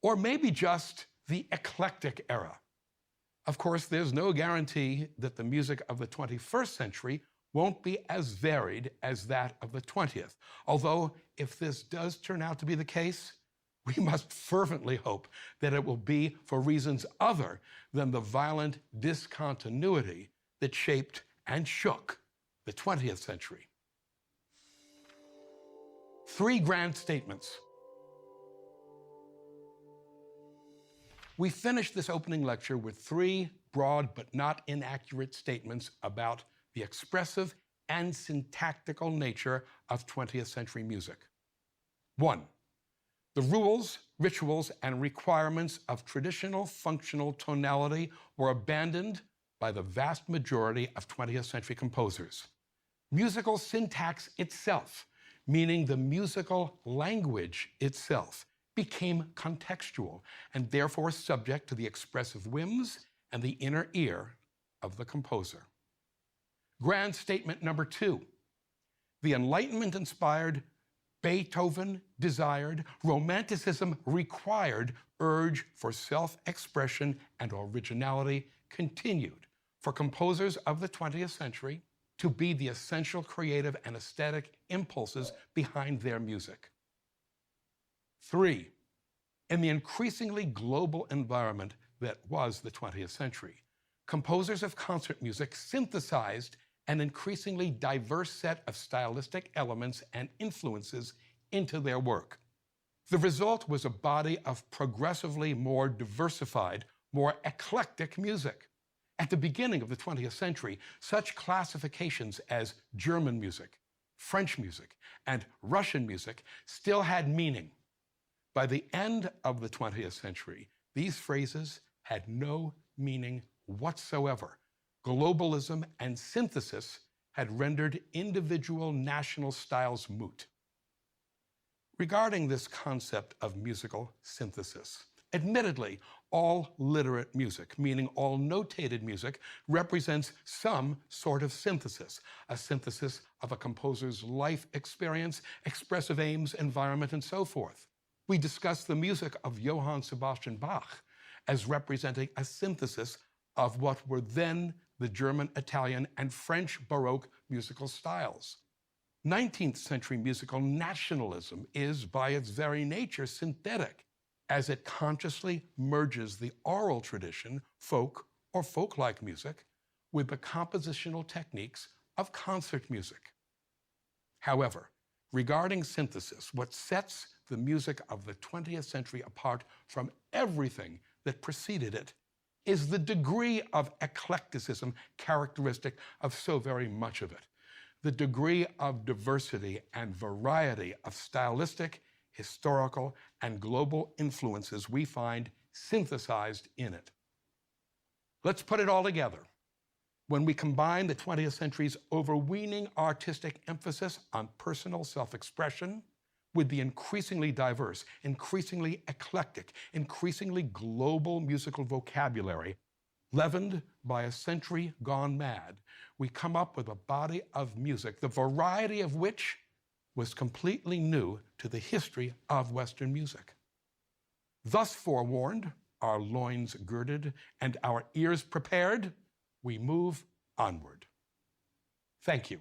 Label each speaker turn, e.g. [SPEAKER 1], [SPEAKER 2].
[SPEAKER 1] Or maybe just the eclectic era. Of course, there's no guarantee that the music of the 21st century won't be as varied as that of the 20th. Although, if this does turn out to be the case, we must fervently hope that it will be for reasons other than the violent discontinuity that shaped and shook the 20th century. 3 grand statements. We finished this opening lecture with 3 broad but not inaccurate statements about the expressive and syntactical nature of 20th century music. 1. The rules, rituals, and requirements of traditional functional tonality were abandoned by the vast majority of 20th century composers. Musical syntax itself, meaning the musical language itself, became contextual and therefore subject to the expressive whims and the inner ear of the composer. Grand statement number 2. The Enlightenment-inspired, Beethoven-desired, Romanticism required urge for self-expression and originality continued for composers of the 20th century to be the essential creative and aesthetic impulses behind their music. 3. In the increasingly global environment that was the 20th century, composers of concert music synthesized an increasingly diverse set of stylistic elements and influences into their work. The result was a body of progressively more diversified, more eclectic music. At the beginning of the 20th century, such classifications as German music, French music, and Russian music still had meaning. By the end of the 20th century, these phrases had no meaning whatsoever. Globalism and synthesis had rendered individual national styles moot. Regarding this concept of musical synthesis, admittedly, all literate music, meaning all notated music, represents some sort of synthesis, a synthesis of a composer's life experience, expressive aims, environment, and so forth. We discussed the music of Johann Sebastian Bach as representing a synthesis of what were then the German, Italian, and French Baroque musical styles. 19th century musical nationalism is, by its very nature, synthetic, as it consciously merges the oral tradition, folk or folk-like music, with the compositional techniques of concert music. However, regarding synthesis, what sets the music of the 20th century apart from everything that preceded it is the degree of eclecticism characteristic of so very much of it, the degree of diversity and variety of stylistic, historical, and global influences we find synthesized in it. Let's put it all together. When we combine the 20th century's overweening artistic emphasis on personal self-expression with the increasingly diverse, increasingly eclectic, increasingly global musical vocabulary, leavened by a century gone mad, we come up with a body of music, the variety of which was completely new to the history of Western music. Thus forewarned, our loins girded, and our ears prepared, we move onward. Thank you.